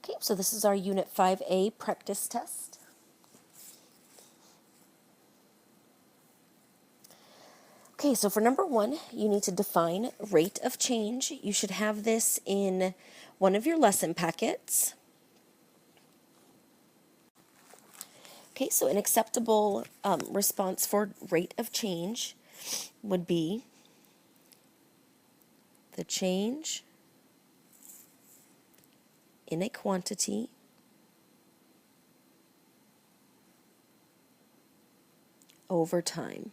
Okay, so this is our Unit 5A practice test. Okay, so for number 1, you need to define rate of change. You should have this in one of your lesson packets. Okay, so an acceptable response for rate of change would be the change in a quantity over time.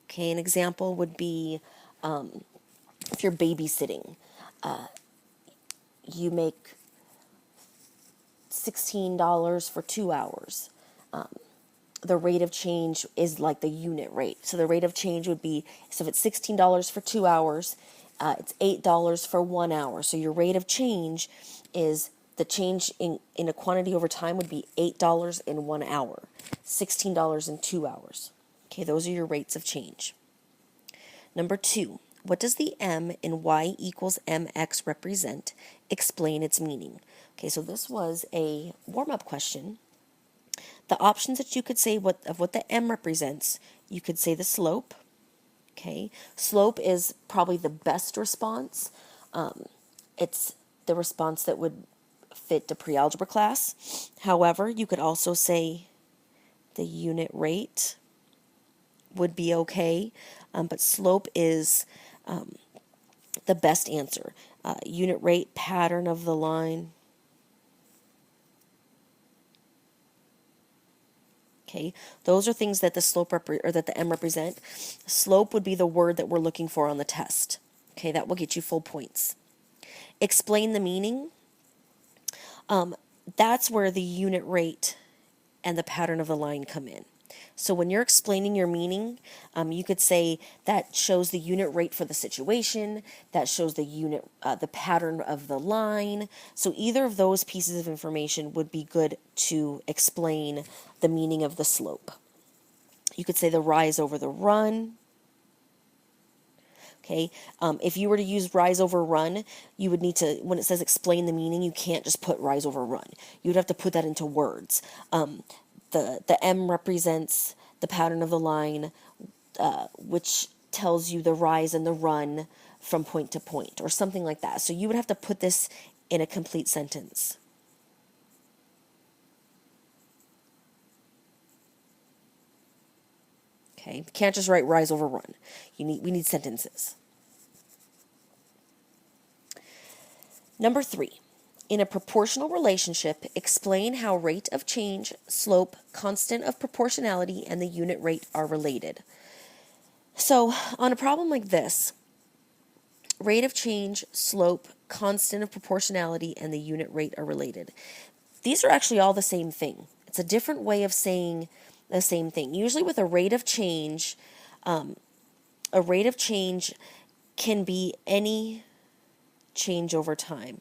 Okay, an example would be if you're babysitting, you make $16 for 2 hours. The rate of change is like the unit rate. So the rate of change would be, so if it's $16 for 2 hours, it's $8 for 1 hour. So your rate of change is the change in a quantity over time would be $8 in 1 hour, $16 in 2 hours. Okay, those are your rates of change. Number 2, what does the m in y equals mx represent? Explain its meaning. Okay, so this was a warm-up question. The options that you could say what the m represents, you could say the slope. Okay, slope is probably the best response. It's the response that would fit the pre-algebra class. However, you could also say the unit rate would be okay, but slope is the best answer. Unit rate, pattern of the line. Okay, those are things that the slope or that the m represent. Slope would be the word that we're looking for on the test. Okay, that will get you full points. Explain the meaning. That's where the unit rate and the pattern of the line come in. So when you're explaining your meaning, you could say that shows the unit rate for the situation, that shows the pattern of the line. So either of those pieces of information would be good to explain the meaning of the slope. You could say the rise over the run. Okay, if you were to use rise over run, you would need to, when it says explain the meaning, you can't just put rise over run. You would have to put that into words. The M represents the pattern of the line, which tells you the rise and the run from point to point, or something like that. So you would have to put this in a complete sentence. Okay, you can't just write rise over run. We need sentences. Number 3. In a proportional relationship, explain how rate of change, slope, constant of proportionality, and the unit rate are related. So, on a problem like this, rate of change, slope, constant of proportionality, and the unit rate are related. These are actually all the same thing. It's a different way of saying the same thing. Usually with a rate of change can be any change over time.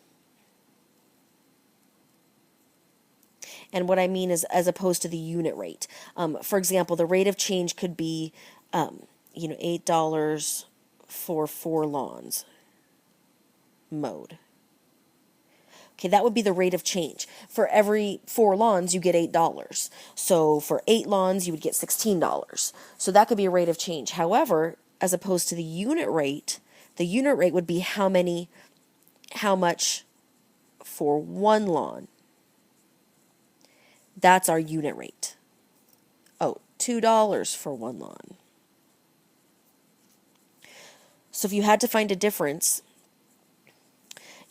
And what I mean is as opposed to the unit rate. For example, the rate of change could be, $8 for 4 lawns mowed. Okay, that would be the rate of change. For every 4 lawns, you get $8. So for 8 lawns, you would get $16. So that could be a rate of change. However, as opposed to the unit rate would be how much for 1 lawn. That's our unit rate. Oh, $2 for 1 lawn. So if you had to find a difference,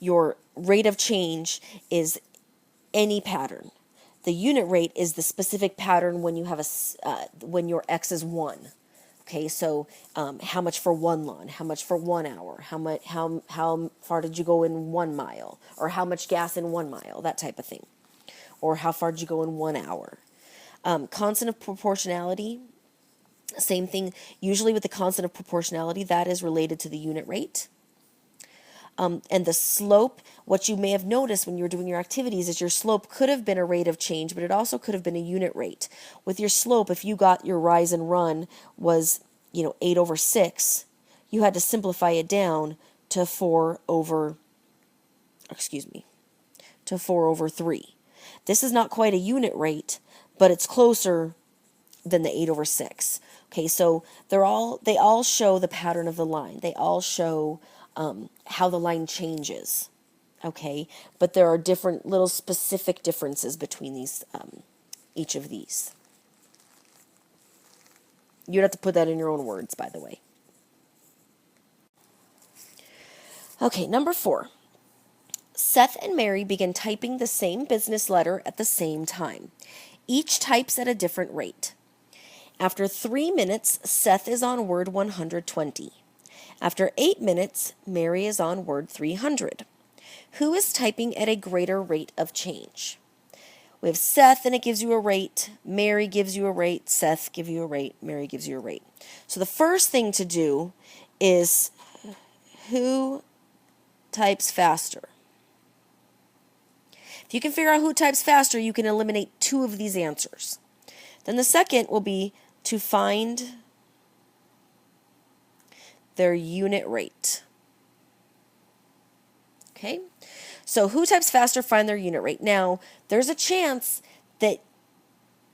your rate of change is any pattern. The unit rate is the specific pattern when you have when your x is 1. Okay, so how much for 1 lawn? How much for 1 hour? How far did you go in 1 mile? Or how much gas in 1 mile? That type of thing. Or how far did you go in 1 hour? Constant of proportionality, same thing. Usually with the constant of proportionality, that is related to the unit rate. And the slope, what you may have noticed when you were doing your activities is your slope could have been a rate of change, but it also could have been a unit rate. With your slope, if you got your rise and run was, 8/6, you had to simplify it down to 4 over, to 4 over 3. This is not quite a unit rate, but it's closer than the 8 over 6. Okay, so they all show the pattern of the line. They all show how the line changes. Okay, but there are different little specific differences between these, each of these. You'd have to put that in your own words, by the way. Okay, number 4. Seth and Mary begin typing the same business letter at the same time. Each types at a different rate. After 3 minutes, Seth is on word 120. After 8 minutes, Mary is on word 300. Who is typing at a greater rate of change? We have Seth, and it gives you a rate. Mary gives you a rate. Seth gives you a rate. Mary gives you a rate. So the first thing to do is who types faster? If you can figure out who types faster, you can eliminate 2 of these answers. Then the second will be to find their unit rate. Okay? So who types faster, find their unit rate. Now, there's a chance that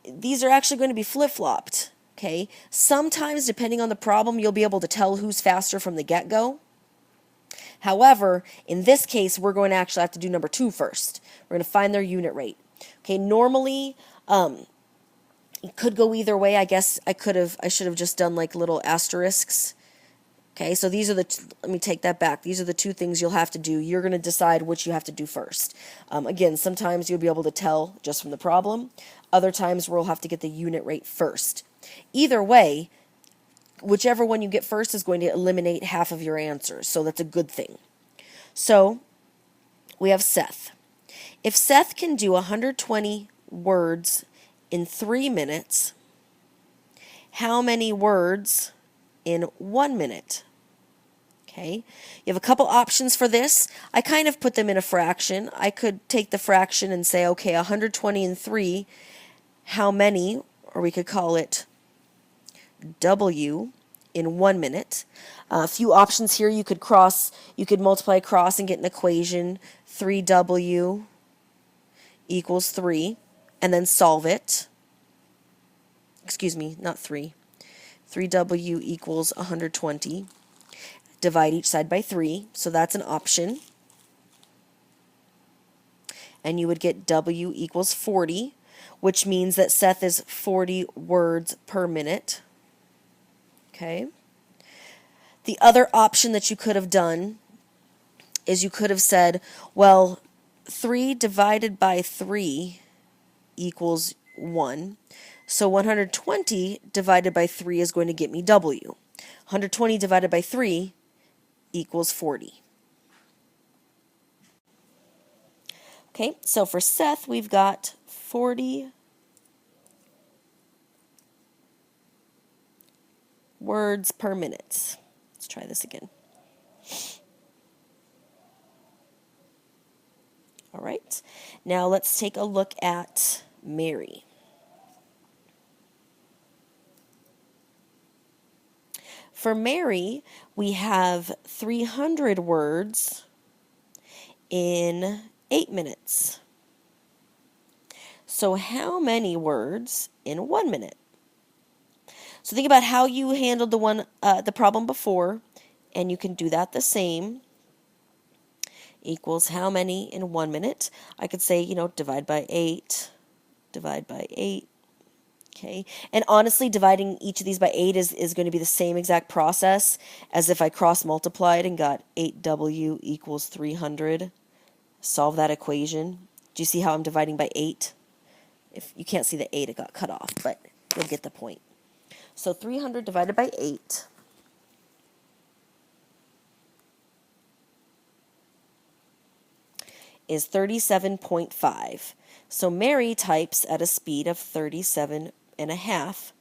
these are actually going to be flip-flopped. Okay? Sometimes, depending on the problem, you'll be able to tell who's faster from the get-go. However, in this case, we're going to actually have to do number 2 first. We're going to find their unit rate. Okay, normally, it could go either way. I guess I should have just done like little asterisks. Okay, so these are let me take that back. These are the 2 things you'll have to do. You're going to decide which you have to do first. Again, sometimes you'll be able to tell just from the problem. Other times we'll have to get the unit rate first. Either way, whichever one you get first is going to eliminate half of your answers. So that's a good thing. So we have Seth. If Seth can do 120 words in 3 minutes, how many words in 1 minute? Okay, you have a couple options for this. I kind of put them in a fraction. I could take the fraction and say, okay, 120 and 3, how many, or we could call it W in 1 minute. A few options here. You could multiply cross and get an equation. 3W equals 3, and then solve it. Excuse me, not 3. 3W equals 120. Divide each side by 3, so that's an option. And you would get W equals 40, which means that Seth is 40 words per minute. Okay. The other option that you could have done is you could have said, well, 3 divided by 3 equals 1. So 120 divided by 3 is going to get me W. 120 divided by 3 equals 40. Okay, so for Seth, we've got 40 words per minute. Let's try this again. All right, now let's take a look at Mary. For Mary, we have 300 words in 8 minutes. So how many words in 1 minute? So think about how you handled the problem before, and you can do that the same. Equals how many in 1 minute? I could say, divide by 8, divide by 8. Okay, and honestly, dividing each of these by 8 is going to be the same exact process as if I cross-multiplied and got 8W equals 300. Solve that equation. Do you see how I'm dividing by 8? If you can't see the 8, it got cut off, but you'll get the point. So 300 divided by 8 is 37.5. So Mary types at a speed of 37.5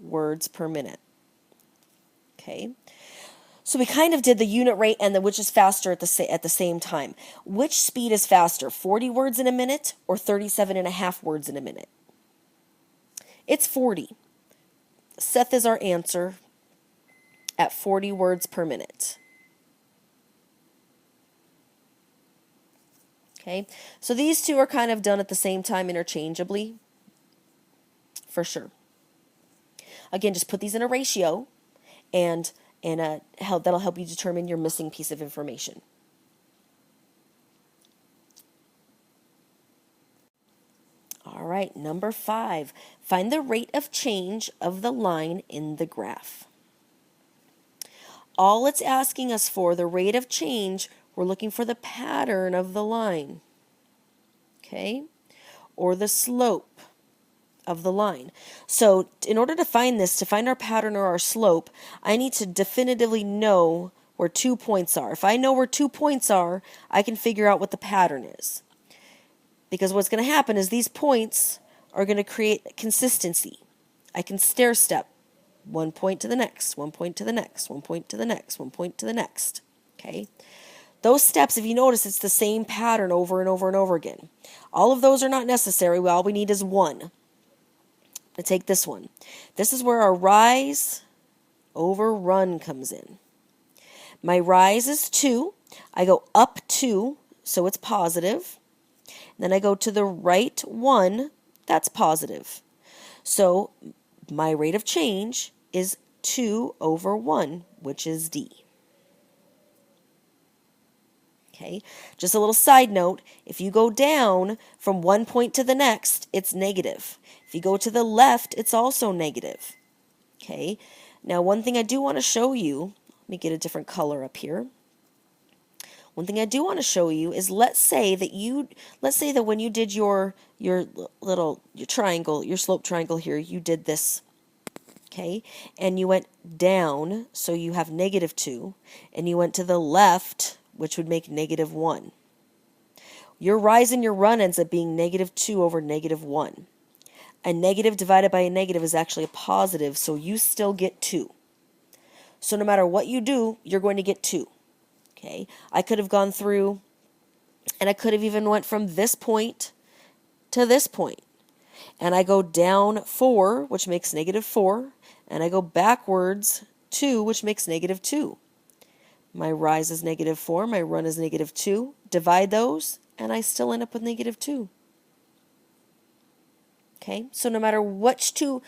words per minute. Okay. So we kind of did the unit rate and which is faster at the same time. Which speed is faster, 40 words in a minute or 37.5 words in a minute? It's 40. Seth is our answer at 40 words per minute. Okay, so these two are kind of done at the same time interchangeably, for sure. Again, just put these in a ratio, and that'll help you determine your missing piece of information. All right, number 5. Find the rate of change of the line in the graph. All it's asking us for, the rate of change, we're looking for the pattern of the line, okay, or the slope of the line. So in order to find this, to find our pattern or our slope, I need to definitively know where 2 points are. If I know where 2 points are, I can figure out what the pattern is. Because what's going to happen is these points are going to create consistency. I can stair step 1 point to the next, 1 point to the next, 1 point to the next, 1 point to the next. Okay? Those steps, if you notice, it's the same pattern over and over and over again. All of those are not necessary. All we need is one. To take this one. This is where our rise over run comes in. My rise is 2. I go up 2, so it's positive. Then I go to the right 1, that's positive. So my rate of change is 2 over 1, which is D. Okay, just a little side note, if you go down from 1 point to the next, it's negative. If you go to the left, it's also negative. Okay, now one thing I do want to show you, let me get a different color up here. One thing I do want to show you is let's say that when you did your triangle, your slope triangle here, you did this, okay, and you went down, so you have -2, and you went to the left, which would make -1. Your rise and your run ends up being -2 over -1. A negative divided by a negative is actually a positive, so you still get 2. So no matter what you do, you're going to get 2. Okay, I could have gone through, and I could have even went from this point to this point. And I go down 4, which makes -4, and I go backwards 2, which makes -2. My rise is -4, my run is -2. Divide those, and I still end up with -2. Okay, so no matter which two,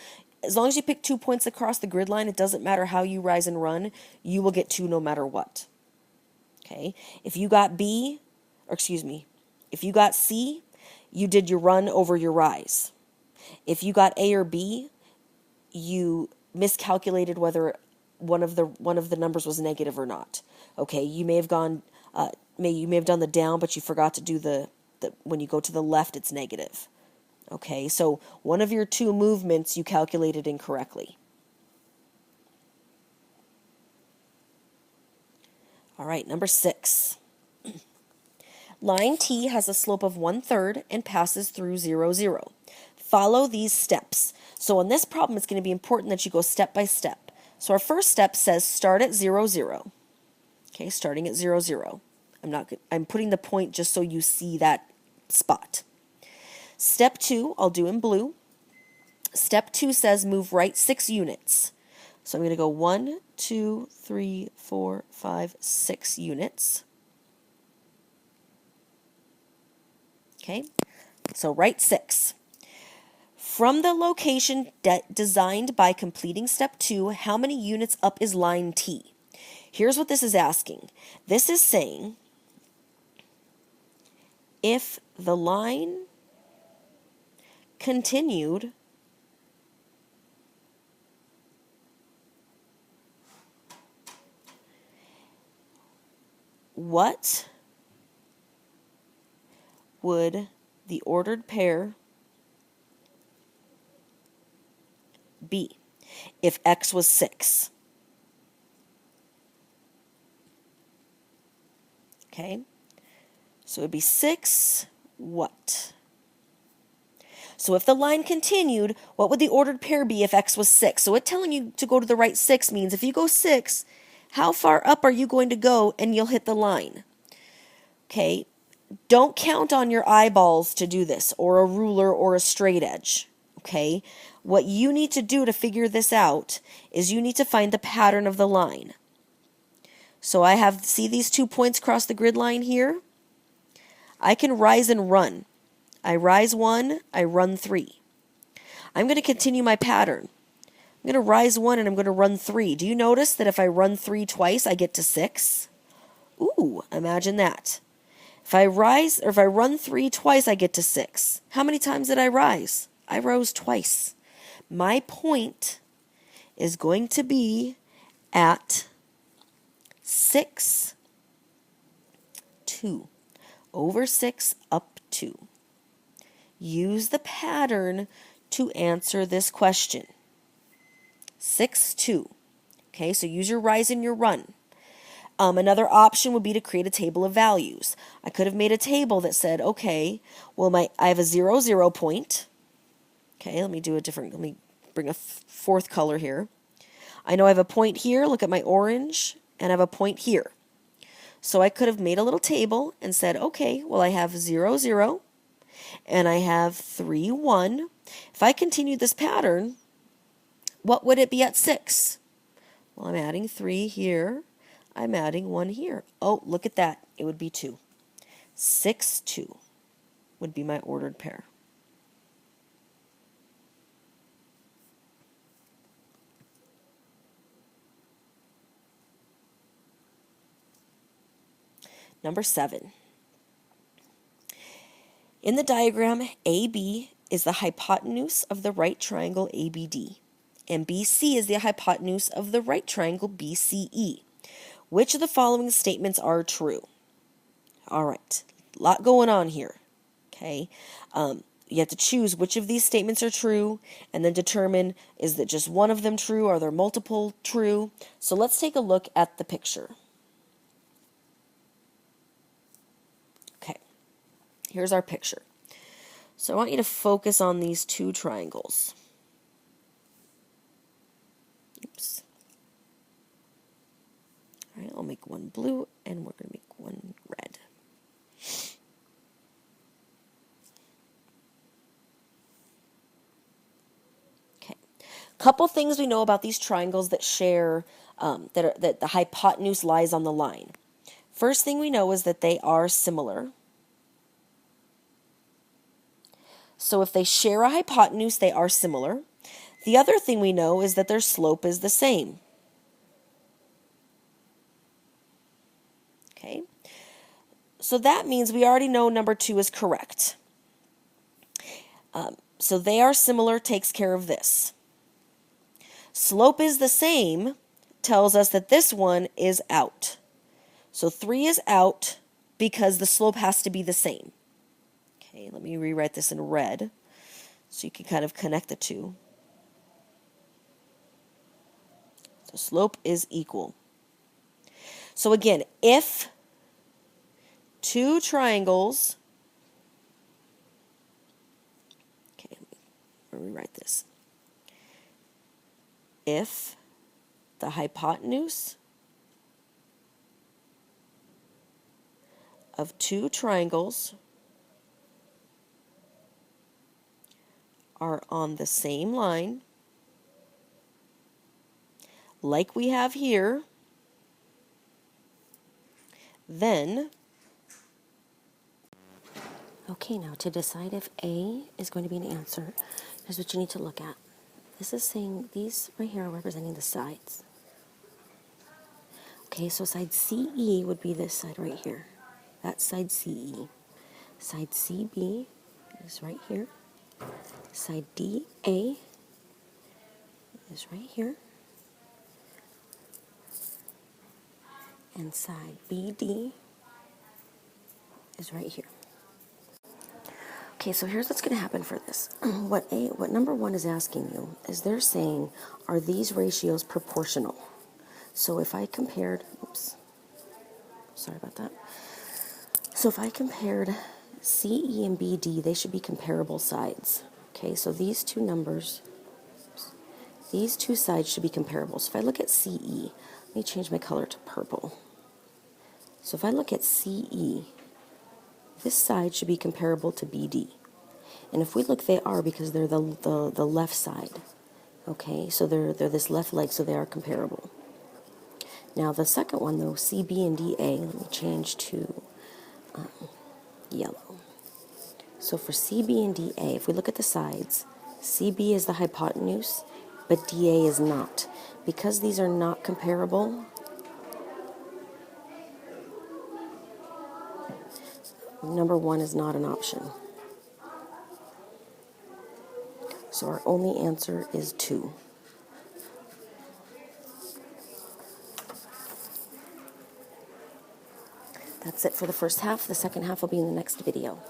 as long as you pick 2 points across the grid line, it doesn't matter how you rise and run, you will get 2 no matter what. Okay, if you got if you got C, you did your run over your rise. If you got A or B, you miscalculated whether one of the numbers was negative or not. Okay, you may have gone, you may have done the down, but you forgot to do the when you go to the left, it's negative. Okay, so one of your 2 movements you calculated incorrectly. All right, number 6. Line T has a slope of 1/3 and passes through 0, 0. Follow these steps. So on this problem, it's going to be important that you go step by step. So our first step says start at 0, 0. Okay, starting at 0, 0. I'm putting the point just so you see that spot. Step 2, I'll do in blue. Step 2 says move right 6 units. So I'm going to go 1, 2, 3, 4, 5, 6 units. Okay, so right 6. From the location designed by completing step 2, how many units up is line T? Here's what this is asking. This is saying if the line continued what would the ordered pair be if x was 6? Okay, so it would be 6 what? So if the line continued, what would the ordered pair be if x was 6? So it telling you to go to the right 6 means if you go 6, how far up are you going to go and you'll hit the line? Okay, don't count on your eyeballs to do this, or a ruler or a straight edge. Okay, what you need to do to figure this out is you need to find the pattern of the line. So see these 2 points across the grid line here? I can rise and run. I rise 1, I run 3. I'm going to continue my pattern. I'm going to rise 1 and I'm going to run 3. Do you notice that if I run 3 twice, I get to 6? Ooh, imagine that. If I run 3 twice, I get to 6. How many times did I rise? I rose twice. My point is going to be at 6, 2. Over 6, up 2. Use the pattern to answer this question. 6, 2. Okay, so use your rise and your run. Another option would be to create a table of values. I could have made a table that said, okay, well, I have a 0, 0 point. Okay, let me bring a fourth color here. I know I have a point here, look at my orange, and I have a point here. So I could have made a little table and said, okay, well, I have 0, 0, and I have 3, 1. If I continue this pattern, what would it be at 6? Well, I'm adding 3 here. I'm adding 1 here. Oh, look at that. It would be 2. 6, 2 would be my ordered pair. Number 7. In the diagram, AB is the hypotenuse of the right triangle ABD, and BC is the hypotenuse of the right triangle BCE. Which of the following statements are true? All right, a lot going on here. Okay, you have to choose which of these statements are true, and then determine, is that just one of them true? Are there multiple true? So let's take a look at the picture. Okay, here's our picture. So I want you to focus on these 2 triangles. Oops. All right, I'll make one blue, and we're going to make one red. Okay, couple things we know about these triangles that share that the hypotenuse lies on the line. First thing we know is that they are similar. So if they share a hypotenuse, they are similar. The other thing we know is that their slope is the same. Okay, so that means we already know number 2 is correct. So they are similar takes care of this. Slope is the same tells us that this one is out. So 3 is out because the slope has to be the same. Okay, let me rewrite this in red so you can kind of connect the 2. So slope is equal. So again, if 2 triangles, okay, let me rewrite this. If the hypotenuse of 2 triangles are on the same line, like we have here, then, okay, now to decide if A is going to be an answer, here's what you need to look at. This is saying these right here are representing the sides. Okay, so side CE would be this side right here. That's side CE. Side CB is right here. Side DA is right here. And side BD is right here. Okay, so here's what's going to happen for this. What number 1 is asking you is they're saying, are these ratios proportional? So if I compared, oops, sorry about that. So if I compared CE and BD, they should be comparable sides. Okay, so these 2 numbers, these 2 sides should be comparable. So if I look at CE, let me change my color to purple. So if I look at CE, this side should be comparable to BD. And if we look, they are, because they're the left side. Okay, so they're this left leg, so they are comparable. Now the second one, though, CB and DA, let me change to yellow. So for CB and DA, if we look at the sides, CB is the hypotenuse, but DA is not. Because these are not comparable, number 1 is not an option. So our only answer is 2. That's it for the first half. The second half will be in the next video.